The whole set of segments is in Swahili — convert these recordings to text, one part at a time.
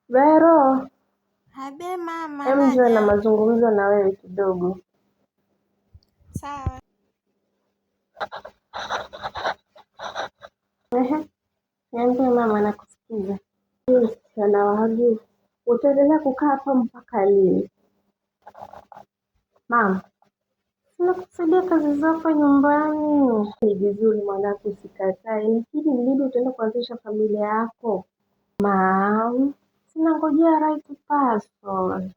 Vero, Habe mama, njoo na naja. mazungumzo na wewe kidogo. Sawa. Ehe, niambie mama, nakusikiza. Yes, anawaambia utaendelea kukaa hapa mpaka lini? Mama, nakusaidia kazi zako nyumbani. Ni vizuri mwanangu, sikatai, lakini ni lini utaenda kuanzisha familia yako? Mam, sinangojea right person.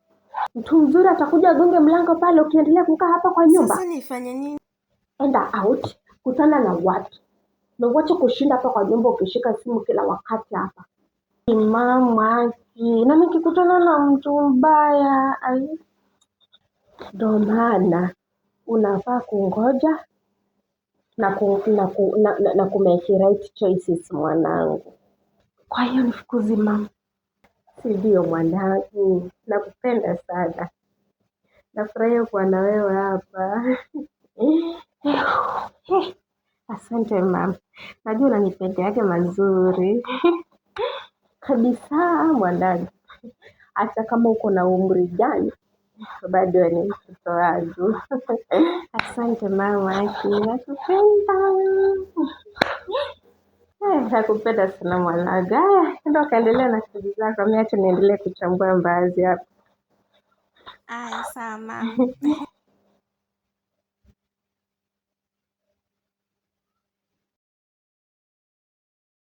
Mtu mzuri atakuja agonge mlango pale ukiendelea kukaa hapa kwa nyumba. Sasa nifanye nini? Enda out, kutana na watu. Na uache kushinda hapa kwa nyumba ukishika simu kila wakati hapa. Mama, na nikikutana na mtu mbaya, ndo maana unafaa kungoja na kumake right choices mwanangu. Kwa hiyo nifukuzi mama. Sivyo mwanangu, nakupenda sana. Nafurahia kuwa na wewe hapa. Asante mama, najua unanipendeaga mazuri kabisa mwanangu, hata kama uko na umri gani bado ni mtoto wangu. Asante mama, nakupenda. Nakupenda sana mwanangu. Haya, enda ukaendelea na shughuli zako, mimi acha niendelee kuchambua mbaazi hapa. Aya, sawa mama.